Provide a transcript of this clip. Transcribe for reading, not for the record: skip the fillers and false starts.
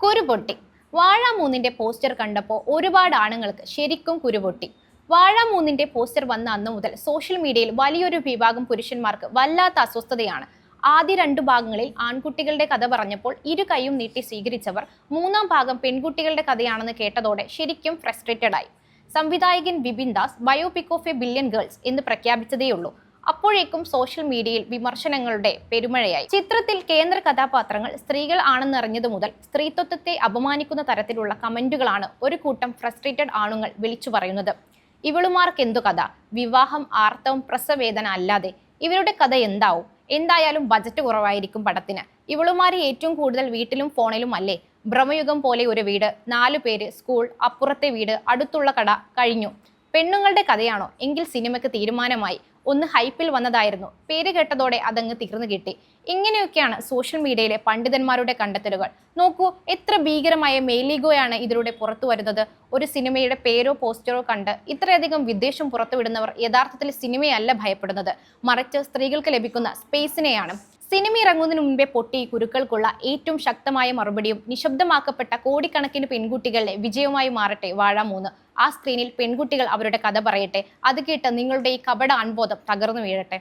കുരുപൊട്ടി. വാഴ 3ന്റെ പോസ്റ്റർ കണ്ടപ്പോൾ ഒരുപാട് ആണുങ്ങൾക്ക് ശരിക്കും കുരുപൊട്ടി. വാഴ 3ന്റെ പോസ്റ്റർ വന്ന അന്നു മുതൽ സോഷ്യൽ മീഡിയയിൽ വലിയൊരു വിഭാഗം പുരുഷന്മാർക്ക് വല്ലാത്ത അസ്വസ്ഥതയാണ്. ആദ്യ 2 ഭാഗങ്ങളിൽ ആൺകുട്ടികളുടെ കഥ പറഞ്ഞപ്പോൾ ഇരു കൈയും നീട്ടി സ്വീകരിച്ചവർ 3ാം ഭാഗം പെൺകുട്ടികളുടെ കഥയാണെന്ന് കേട്ടതോടെ ശരിക്കും ഫ്രസ്ട്രേറ്റഡ് ആയി. സംവിധായകൻ Vipin Das biopic of A billion girls എന്ന് പ്രഖ്യാപിച്ചതേയുള്ളൂ. അപ്പോഴേക്കും സോഷ്യൽ മീഡിയയിൽ വിമർശനങ്ങളുടെ പെരുമഴയായി. ചിത്രത്തിൽ കേന്ദ്ര കഥാപാത്രങ്ങൾ സ്ത്രീകൾ ആണെന്നറിഞ്ഞതു മുതൽ സ്ത്രീത്വത്തെ അപമാനിക്കുന്ന തരത്തിലുള്ള കമന്റുകളാണ് ഒരു കൂട്ടം ഫ്രസ്ട്രേറ്റഡ് ആണുങ്ങൾ വിളിച്ചു പറയുന്നത്. ഇവളുമാർക്ക് എന്തു കഥ? വിവാഹം, ആർത്തവം, പ്രസവേദന അല്ലാതെ ഇവരുടെ കഥ എന്താവും? എന്തായാലും ബജറ്റ് കുറവായിരിക്കും പടത്തിന്. ഇവളുമാര് ഏറ്റവും കൂടുതൽ വീട്ടിലും ഫോണിലും അല്ലേ? ഭ്രമയുഗം പോലെ ഒരു വീട്, 4 പേര്, സ്കൂൾ, അപ്പുറത്തെ വീട്, അടുത്തുള്ള കട, കഴിഞ്ഞു. പെണ്ണുങ്ങളുടെ കഥയാണോ? എങ്കിൽ സിനിമയ്ക്ക് തീരുമാനമായി. ഒന്ന് ഹൈപ്പിൽ വന്നതായിരുന്നു, പേര് കേട്ടതോടെ അതങ്ങ് തീർന്നു കിട്ടി. ഇങ്ങനെയൊക്കെയാണ് സോഷ്യൽ മീഡിയയിലെ പണ്ഡിതന്മാരുടെ കണ്ടെത്തലുകൾ. നോക്കൂ, എത്ര ഭീകരമായ മെയിലീഗോയാണ് ഇതിലൂടെ പുറത്തു വരുന്നത്. ഒരു സിനിമയുടെ പേരോ പോസ്റ്ററോ കണ്ട് ഇത്രയധികം വിദ്വേഷം പുറത്തുവിടുന്നവർ യഥാർത്ഥത്തിൽ സിനിമയല്ല ഭയപ്പെടുന്നത്, മറിച്ച് സ്ത്രീകൾക്ക് ലഭിക്കുന്ന സ്പേസിനെയാണ്. സിനിമ ഇറങ്ങുന്നതിന് മുൻപേ പൊട്ടി കുരുക്കൾക്കുള്ള ഏറ്റവും ശക്തമായ മറുപടിയും നിശബ്ദമാക്കപ്പെട്ട കോടിക്കണക്കിന് പെൺകുട്ടികളുടെ വിജയമായി മാറട്ടെ വാഴ 3. ആ സ്ക്രീനിൽ പെൺകുട്ടികൾ അവരുടെ കഥ പറയട്ടെ. അത് കേട്ട് നിങ്ങളുടെ ഈ കപട അൺബോധം തകർന്നു വീഴട്ടെ.